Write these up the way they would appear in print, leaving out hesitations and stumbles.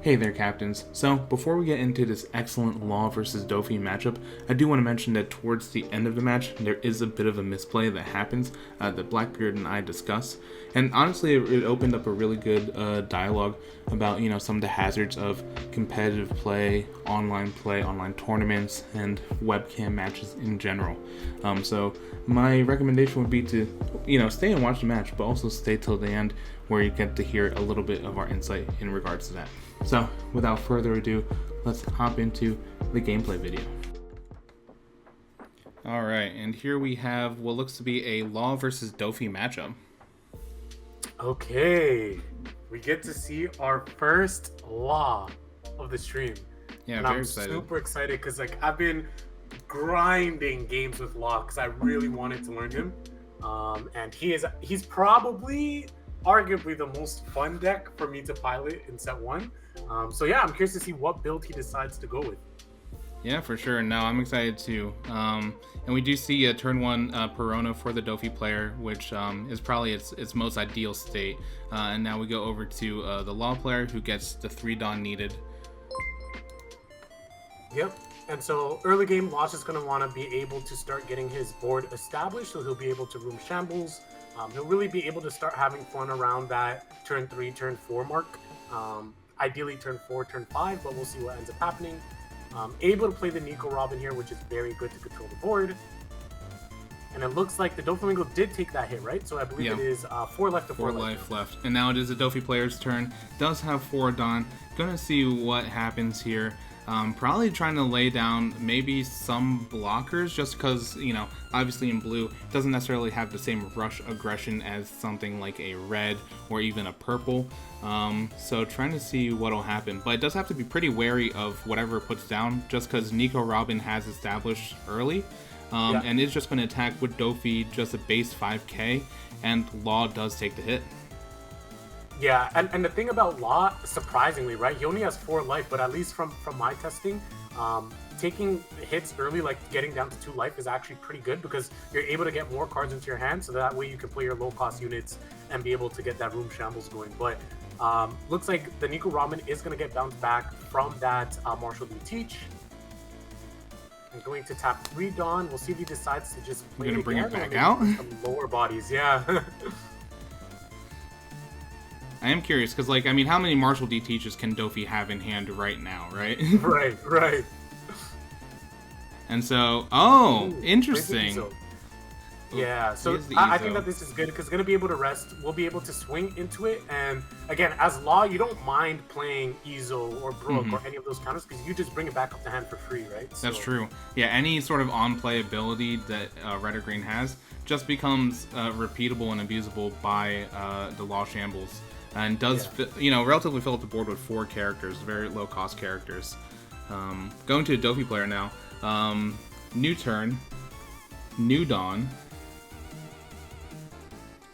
Hey there, Captains. So, before we get into this excellent Law versus Doffy matchup, I do want to mention that towards the end of the match, there is a bit of a misplay that happens that Blackbeard and I discuss. And honestly, it opened up a really good dialogue about, some of the hazards of competitive play, online tournaments, and webcam matches in general. So, my recommendation would be to, stay and watch the match, but also stay till the end where you get to hear a little bit of our insight in regards to that. So, without further ado, let's hop into the gameplay video. Alright, and here we have what looks to be a Law versus Doffy matchup. Okay, we get to see our first Law of the stream. Yeah, and very I'm excited. super excited because I've been grinding games with Law because I really wanted to learn him. And he's probably arguably the most fun deck for me to pilot in set 1. So yeah, I'm curious to see what build he decides to go with. Yeah, for sure. No, I'm excited too. And we do see a turn 1 Perona for the Doffy player, which is probably its most ideal state. And now we go over to the Law player who gets the 3 Dawn needed. Yep. And so early game, Law's is going to want to be able to start getting his board established, so he'll be able to room shambles. He'll really be able to start having fun around that turn 3, turn 4 mark. Ideally turn 4, turn 5, but we'll see what ends up happening. Able to play the Nico Robin here, which is very good to control the board. And it looks like the Doflamingo did take that hit, right? So I believe it is 4 left to 4 life left. And now it is the Doffy player's turn. Does have 4 Dawn. Gonna see what happens here. Probably trying to lay down maybe some blockers just because, obviously in blue, it doesn't necessarily have the same rush aggression as something like a red or even a purple. So trying to see what'll happen. But it does have to be pretty wary of whatever it puts down just because Nico Robin has established early. And is just going to attack with Doffy just a base 5k, and Law does take the hit. Yeah, and the thing about Law, surprisingly, right, he only has 4 life, but at least from my testing, taking hits early, like getting down to 2 life, is actually pretty good because you're able to get more cards into your hand, so that way you can play your low-cost units and be able to get that room shambles going. But looks like the Nico Ramen is going to get bounced back from that Marshall D Teach. I'm going to tap 3 Dawn. We'll see if he decides to just play You're going to bring again, it back out? Some lower bodies, yeah. I am curious, because, how many Marshall D teaches can Doffy have in hand right now, right? Right. And so, interesting. Yeah, so I think that this is good because it's going to be able to rest. We'll be able to swing into it. And again, as Law, you don't mind playing Ezo or Brook or any of those counters because you just bring it back up the hand for free, right? That's true. Yeah, any sort of on-play ability that Red or Green has just becomes repeatable and abusable by the Law Shambles. And does, relatively fill up the board with 4 characters, very low-cost characters. Going to a Doffy player now. New turn. New Dawn.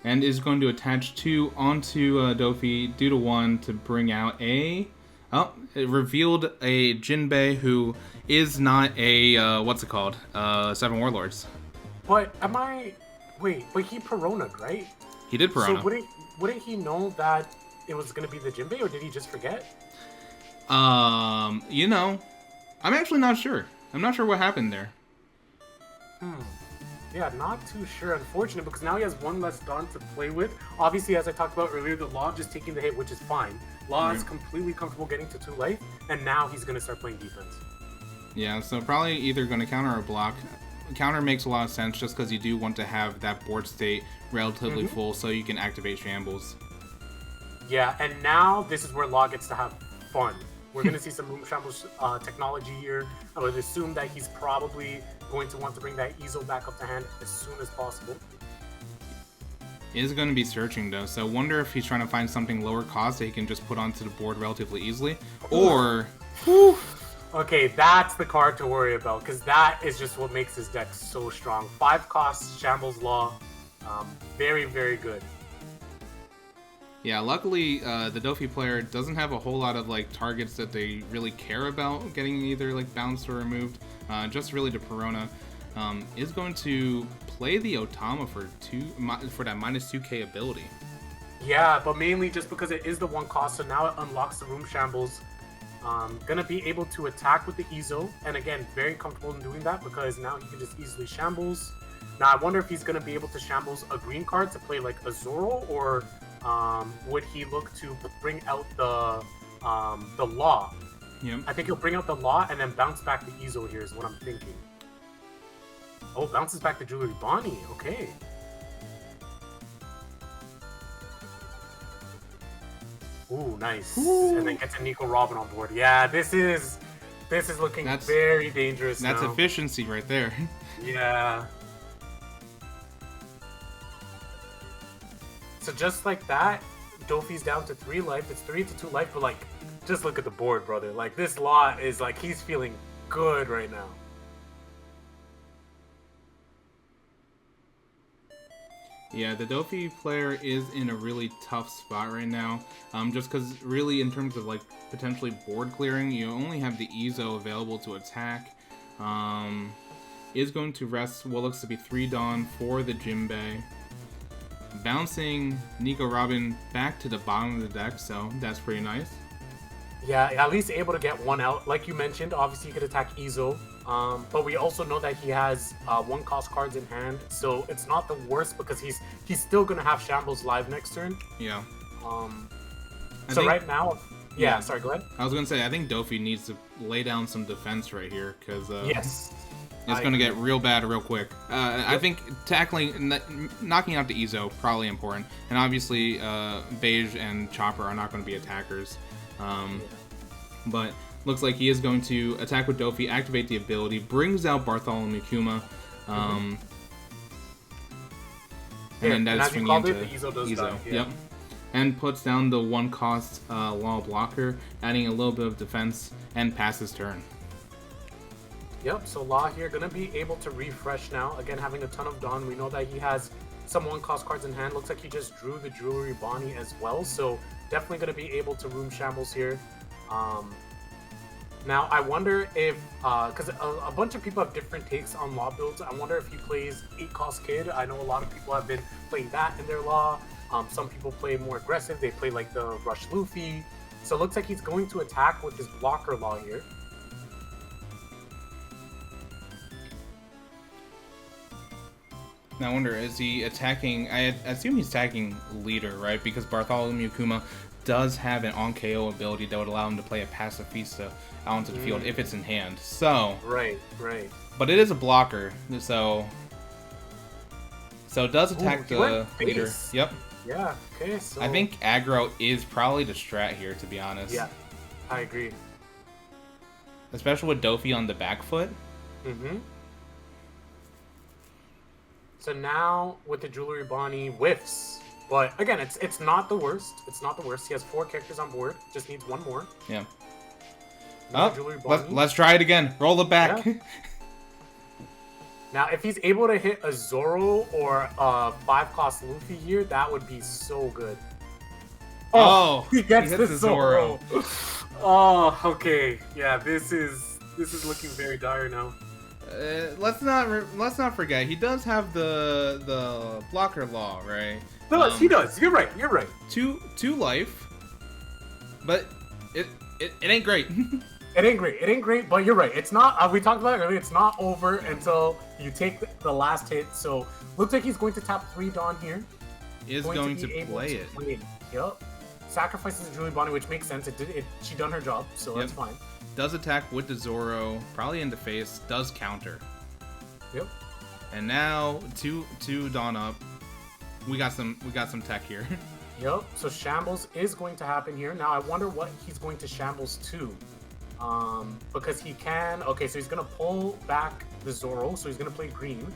And is going to attach 2 onto Doffy, due to 1 to bring out a... Oh, it revealed a Jinbei who is not a, what's it called? 7 Warlords. But Wait, but he Perona'd, right? He did Perona. So wouldn't he know that it was going to be the Jinbei, or did he just forget? I'm actually not sure. I'm not sure what happened there. Yeah, not too sure, unfortunate, because now he has 1 less Dawn to play with. Obviously, as I talked about earlier, the Law just taking the hit, which is fine. Law is completely comfortable getting to 2 life, and now he's going to start playing defense. Yeah, so probably either going to counter or block. Counter makes a lot of sense just because you do want to have that board state relatively full so you can activate Shambles. Yeah, and now this is where Law gets to have fun. We're going to see some room shambles technology here. I would assume that he's probably going to want to bring that Ezo back up to hand as soon as possible. He is going to be searching though, so I wonder if he's trying to find something lower cost that he can just put onto the board relatively easily, or... Okay, that's the card to worry about, because that is just what makes his deck so strong. 5 costs, Shambles Law, very, very good. Yeah, luckily the Doffy player doesn't have a whole lot of targets that they really care about getting either bounced or removed. Just really to Perona. Is going to play the Otama for that minus 2k ability. Yeah, but mainly just because it is the 1 cost, so now it unlocks the room shambles. Gonna be able to attack with the Ezo, and again, very comfortable in doing that because now he can just easily shambles. Now I wonder if he's gonna be able to shambles a green card to play like a Zoro, or would he look to bring out the Law? Yep. I think he'll bring out the Law and then bounce back the Ezo here is what I'm thinking. Oh, bounces back the Jewelry Bonnie. Okay. Ooh, nice. Ooh. And then gets a Nico Robin on board. Yeah, this is looking very dangerous That's now. efficiency right there. Yeah. So just like that, Doffy's down to 3 life. It's 3 to 2 life, but like, just look at the board, brother. Like, this lot is like, he's feeling good right now. Yeah, the Doffy player is in a really tough spot right now. Just because really in terms of like potentially board clearing, you only have the Ezo available to attack. Is going to rest what looks to be 3 Dawn for the Jinbei. Bouncing Nico Robin back to the bottom of the deck, so that's pretty nice. Yeah, at least able to get 1 out. Like you mentioned, obviously you could attack Ezo. But we also know that he has 1 cost cards in hand, so it's not the worst because he's still gonna have Shambles live next turn. Yeah. Right now, yeah. Sorry, go ahead. I was gonna say I think Doffy needs to lay down some defense right here because yes, it's gonna get real bad real quick. I think knocking out the Ezo probably important, and obviously Beige and Chopper are not going to be attackers. But looks like he is going to attack with Doffy, activate the ability, brings out Bartholomew Kuma, and then that's swinging into the Ezo does die. Yeah. Yep. And puts down the 1 cost Law blocker, adding a little bit of defense, and passes turn. Yep, so Law here gonna be able to refresh now. Again, having a ton of Dawn. We know that he has some 1 cost cards in hand. Looks like he just drew the Jewelry Bonnie as well, so definitely gonna be able to room Shambles here. Now, I wonder if, because a bunch of people have different takes on Law builds, I wonder if he plays 8 cost Kid. I know a lot of people have been playing that in their Law. Some people play more aggressive. They play like the Rush Luffy. So it looks like he's going to attack with his blocker Law here. Now I wonder, is he attacking... I assume he's attacking Leader, right? Because Bartholomew Kuma does have an on-KO ability that would allow him to play a Pacifista out into the field if it's in hand. So... Right. But it is a blocker, so it does attack the Leader. Yep. Yeah, okay, so... I think aggro is probably the strat here, to be honest. Yeah, I agree. Especially with Doffy on the back foot. Mm-hmm. So now, with the Jewelry Bonnie, whiffs. But, again, it's not the worst. It's not the worst. He has 4 characters on board. Just needs 1 more. Yeah. Oh, let's try it again. Roll it back. Yeah. Now, if he's able to hit a Zoro or a 5-cost Luffy here, that would be so good. Oh, he gets the Zoro. Oh, okay. Yeah, this is looking very dire now. Let's not forget he does have the blocker Law, right? He does. You're right. 2 life, but it ain't great. It ain't great, but you're right. It's not. We talked about it earlier. It's not over until you take the last hit. So looks like he's going to tap 3 Dawn here. Is going to play it. Yep. Sacrifices the Jewelry Bonnie, which makes sense. She done her job, so that's fine. Does attack with the Zoro, probably in the face. Does counter. Yep. And now 2 Dawn up. We got some tech here. Yep. So Shambles is going to happen here. Now I wonder what he's going to Shambles to. Because he can... Okay, so he's going to pull back the Zoro, so he's going to play green.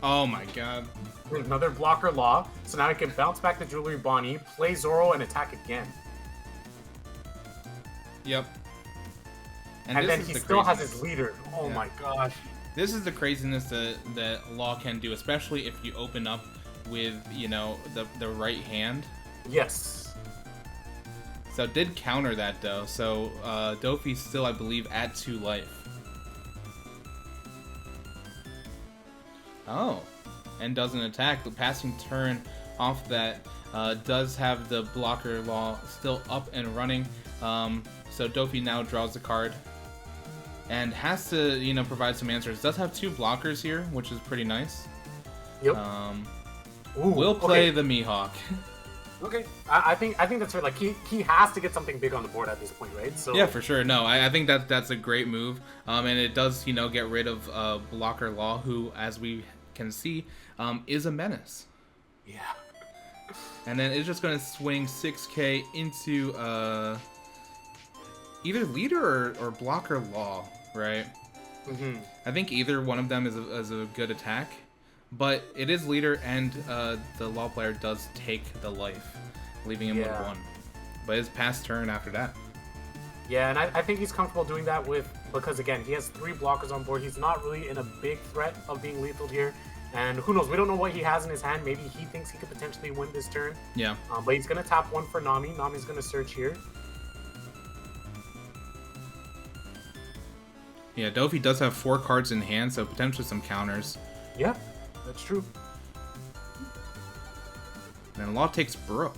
Oh my god. Another blocker Law. So now he can bounce back the Jewelry Bonnie, play Zoro, and attack again. Yep. And then he still has his leader. Oh my gosh. This is the craziness that Law can do, especially if you open up with, the right hand. Yes. So did counter that though. So Doffy's still, I believe, at 2 life. Oh, and doesn't attack. The passing turn off that does have the blocker Law still up and running. So Doffy now draws the card and has to, provide some answers. Does have 2 blockers here, which is pretty nice. Yep. Will play the Mihawk. Okay, I think that's right. Like he has to get something big on the board at this point, right? So yeah, for sure. No, I think that's a great move. And it does, get rid of Blocker Law, who, as we can see, is a menace. Yeah. And then it's just going to swing 6k into either Leader or Blocker Law, right? Mm-hmm. I think either one of them is a good attack. But it is Leader, and the Law player does take the life, leaving him with 1. But his pass turn after that. Yeah, and I think he's comfortable doing that because, again, he has 3 blockers on board. He's not really in a big threat of being lethal here. And who knows? We don't know what he has in his hand. Maybe he thinks he could potentially win this turn. Yeah. But he's going to tap 1 for Nami. Nami's going to search here. Yeah, Doffy does have 4 cards in hand, so potentially some counters. Yeah. That's true. And then Law takes Brook.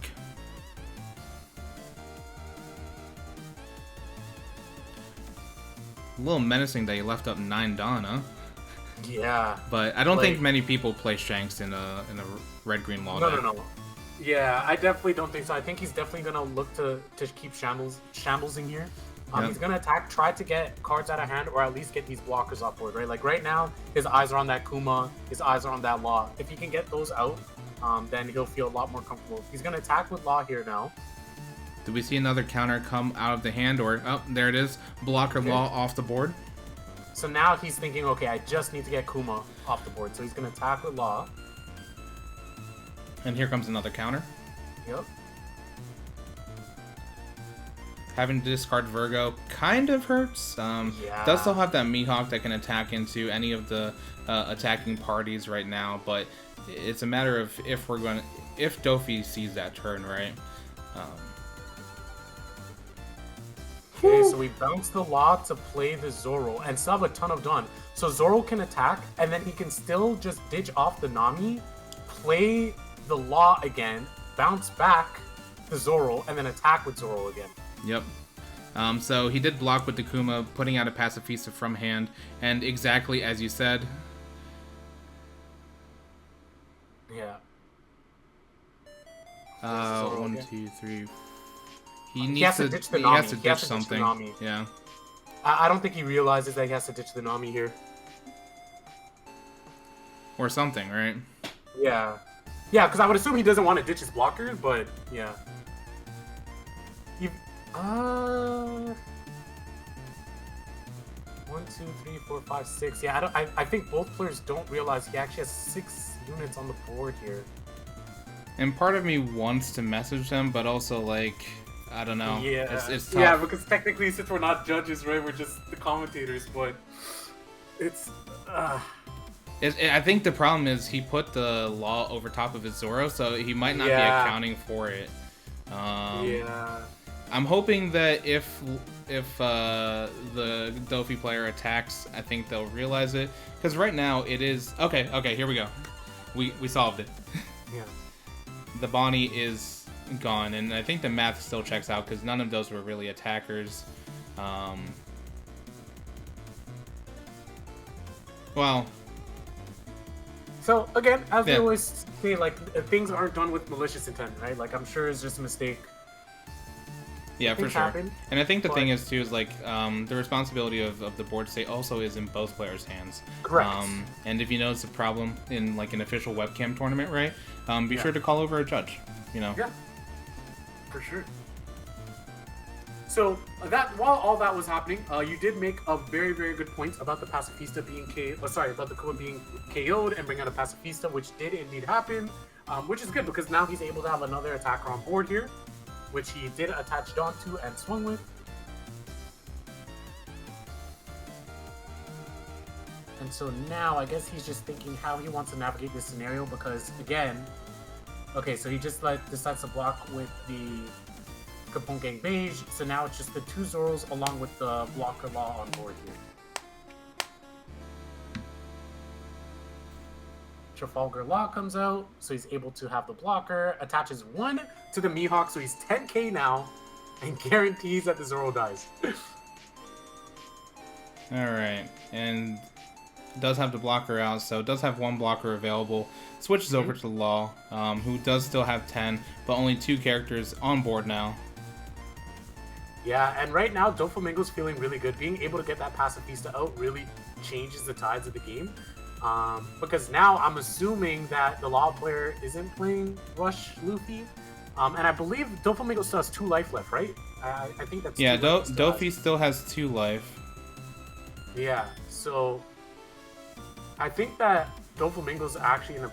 A little menacing that he left up 9 Dawn, huh? Yeah. But I don't think many people play Shanks in a red-green Law deck. No. Yeah, I definitely don't think so. I think he's definitely going to look to keep shamblesing here. He's going to attack, try to get cards out of hand, or at least get these blockers off board, right? Like, right now, his eyes are on that Kuma, his eyes are on that Law. If he can get those out, then he'll feel a lot more comfortable. He's going to attack with Law here now. Do we see another counter come out of the hand, or... Oh, there it is. Blocker Law off the board. So now he's thinking, okay, I just need to get Kuma off the board. So he's going to attack with Law. And here comes another counter. Yep. Having to discard Virgo kind of hurts. Does still have that Mihawk that can attack into any of the attacking parties right now, but it's a matter of if Doffy sees that turn, right? Okay, so we bounce the Law to play the Zoro and still have a ton of Dawn. So Zoro can attack, and then he can still just ditch off the Nami, play the Law again, bounce back the Zoro, and then attack with Zoro again. Yep. So he did block with the Kuma, putting out a Pacifista from hand, and exactly as you said. Yeah. 1, 2, 3. He has to ditch the Nami. He has to ditch something. Yeah. I don't think he realizes that he has to ditch the Nami here. Or something, right? Yeah. Yeah, because I would assume he doesn't want to ditch his blockers, but yeah. 1, 2, 3, 4, 5, 6. Yeah, I think both players don't realize he actually has 6 units on the board here. And part of me wants to message them, but also, like, I don't know. Yeah, it's tough. Yeah, because technically, since we're not judges, right, we're just the commentators. But it's. I think the problem is he put the Law over top of his Zoro, so he might not be accounting for it. Yeah. I'm hoping that if the Doffy player attacks, I think they'll realize it. Because right now it is... Okay, here we go. We solved it. Yeah. The Bonnie is gone, and I think the math still checks out because none of those were really attackers. Well... So, again, as we always say, like, things aren't done with malicious intent, right? Like, I'm sure it's just a mistake. Yeah, for sure. Happen, and I think the thing is, too, is, like, the responsibility of the board state also is in both players' hands. Correct. And if you notice a problem in, like, an official webcam tournament, right, be sure to call over a judge, you know? Yeah, for sure. So, while all that was happening, you did make a very, very good point about the Pacifista being about the Kuma being KO'd and bring out a Pacifista, which did indeed happen, which is good because now he's able to have another attacker on board here, which he did attach Dawn to and swung with. And so now, I guess he's just thinking how he wants to navigate this scenario because, again, okay, so he just decides to block with the Capone Gang Beige, so now it's just the 2 Zoros along with the Blocker Law on board here. Trafalgar Law comes out, so he's able to have the blocker, attaches 1 to the Mihawk, so he's 10k now. and guarantees that the Zoro dies. Alright, and does have the blocker out, so it does have one blocker available. Switches over to the Law, who does still have 10, but only 2 characters on board now. Yeah, and right now, Doflamingo's feeling really good. Being able to get that Pacifista out really changes the tides of the game. Because now I'm assuming that the Law player isn't playing Rush Luffy. And I believe Doflamingo still has 2 life left, right? I think that's... Yeah, Doffy still has 2 life. Yeah, so I think that Doflamingo's actually in a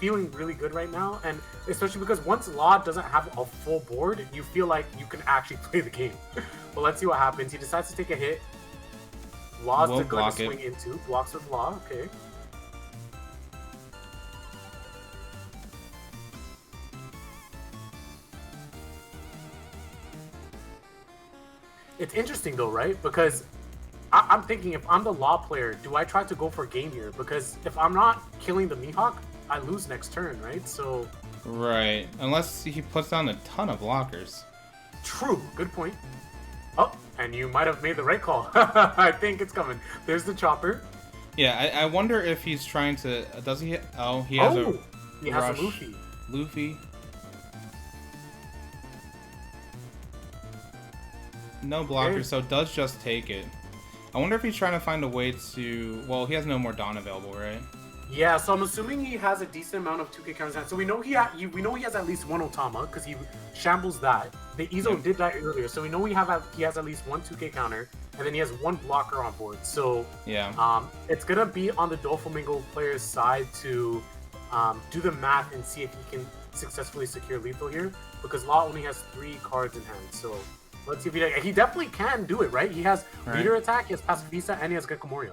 feeling really good right now, and especially because once Law doesn't have a full board, you feel like you can actually play the game. But let's see what happens. He decides to take a hit. Law's going to swing into. Blocks with Law, okay. It's interesting though, right? Because I'm thinking, if I'm the Law player, do I try to go for game here? Because if I'm not killing the Mihawk, I lose next turn, right? So... Right. Unless he puts down a ton of blockers. True. Good point. Oh, and you might have made the right call. I think it's coming. There's the chopper. Yeah, I wonder if he's trying to... Does he... Oh, he has a... He has a Luffy. Luffy. No blockers, okay. So does just take it. I wonder if he's trying to find a way to... Well, he has no more Dawn available, right? Yeah, so I'm assuming he has a decent amount of 2K counters. So we know he has at least 1 Otama because he shambles that. The Izo did that earlier, so we know he has at least 1 2K counter, and then he has 1 blocker on board. So yeah, it's gonna be on the Doflamingo player's side to do the math and see if he can successfully secure lethal here, because Law only has 3 cards in hand. So let's see if he definitely can do it, right? He has Leader Attack, he has Pacifista, and he has Gekko Moria.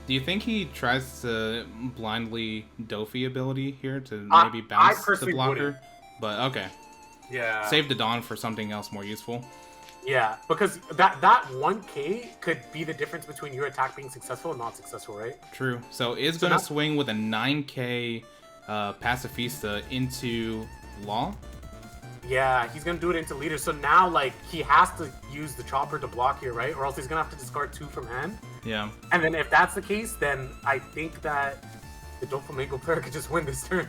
Do you think he tries to blindly Doffy ability here to maybe bounce the blocker? Wouldn't. But okay. Yeah. Save the Dawn for something else more useful. Yeah, because that 1K could be the difference between your attack being successful and not successful, right? True. So is going to swing with a 9K Pacifista into Law? Yeah, he's gonna do it into leader. So now, like, he has to use the chopper to block here, right? Or else he's gonna have to discard 2 from hand. Yeah. And then if that's the case, then I think that the Doflamingo player could just win this turn.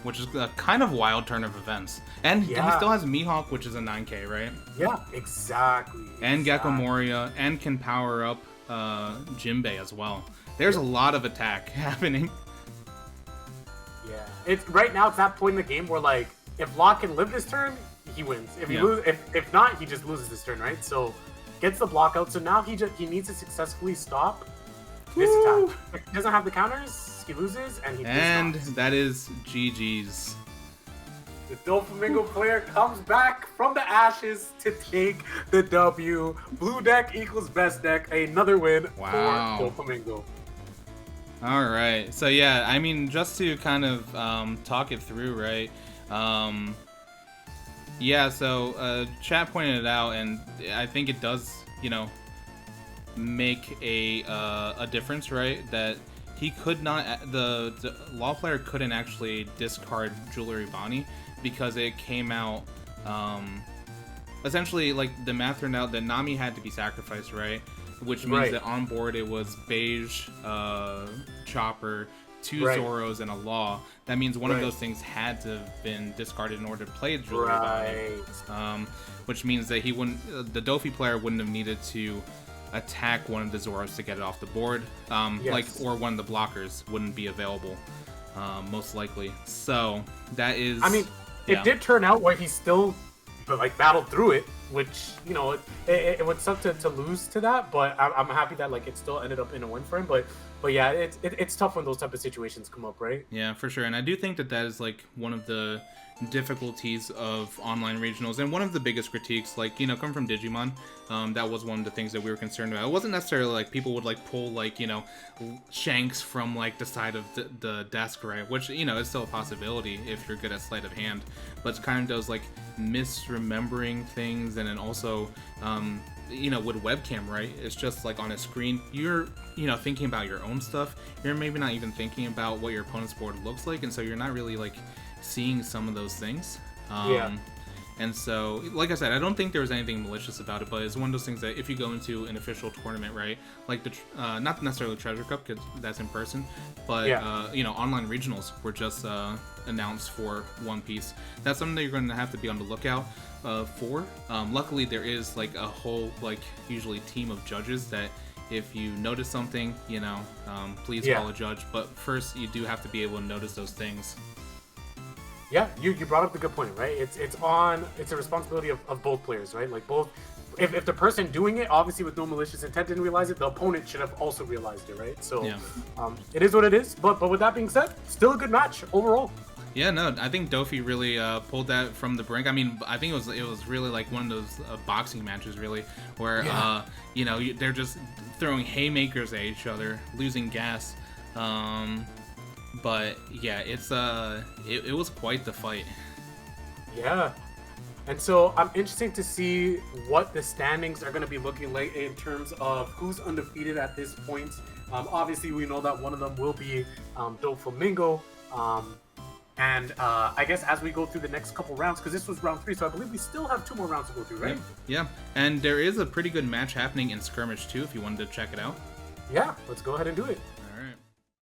Which is a kind of wild turn of events. And he still has Mihawk, which is a 9K, right? Yeah, exactly. And Gekko Moria, and can power up Jinbei as well. There's a lot of attack happening. Yeah. It's right now, it's that point in the game where, like, if Law can live this turn, he wins. If he if not, he just loses this turn, right? So gets the block out. So now he needs to successfully stop this attack. If he doesn't have the counters, he loses, and he that is GG's. The Doflamingo player comes back from the ashes to take the W. Blue deck equals best deck. Another win for Doflamingo. All right. So yeah, I mean, just to kind of talk it through, right? Yeah, so chat pointed it out, and I think it does, make a difference, right? That he could not, the Law player couldn't actually discard Jewelry Bonnie because it came out, essentially, like, the math turned out that Nami had to be sacrificed, right? Which means that on board it was Beige, Chopper, 2 Zoros, and a Law. That means one of those things had to have been discarded in order to play Jewelry Bonnie. Which means that he wouldn't, the Doffy player wouldn't have needed to attack one of the Zoros to get it off the board. Or one of the blockers wouldn't be available, most likely. So that is. I mean, it did turn out where he still battled through it, which it would suck to lose to that. But I'm happy that it still ended up in a win for him. But yeah, it's tough when those type of situations come up, right? Yeah, for sure. And I do think that is one of the difficulties of online regionals, and one of the biggest critiques, come from Digimon. That was one of the things that we were concerned about. It wasn't necessarily people would pull Shanks from the side of the desk, right? Which is still a possibility if you're good at sleight of hand. But it's kind of those misremembering things, and then also with webcam, right? It's just on a screen, you're thinking about your own stuff. You're maybe not even thinking about what your opponent's board looks like, and so you're not really seeing some of those things. Um, And so, like I said, I don't think there was anything malicious about it, but it's one of those things that if you go into an official tournament, right, like the not necessarily Treasure Cup because that's in person, but online regionals were just announced for One Piece. That's something that you're going to have to be on the lookout for. Luckily, there is like a whole usually team of judges that if you notice something, please call a judge. But first, you do have to be able to notice those things. Yeah, you brought up the good point, right? It's a responsibility of both players, right? Like both, if the person doing it, obviously with no malicious intent, didn't realize it, the opponent should have also realized it, right? So, it is what it is. But with that being said, still a good match overall. Yeah, no, I think Doffy really pulled that from the brink. I mean, I think it was really like one of those boxing matches, really, where they're just throwing haymakers at each other, losing gas. But yeah, it was quite the fight. Yeah, and so I'm interested to see what the standings are going to be looking like in terms of who's undefeated at this point. Obviously, we know that one of them will be Doflamingo. And I guess as we go through the next couple rounds, because this was round 3, so I believe we still have 2 more rounds to go through, right? Yeah, and there is a pretty good match happening in Skirmish too, if you wanted to check it out. Yeah, let's go ahead and do it.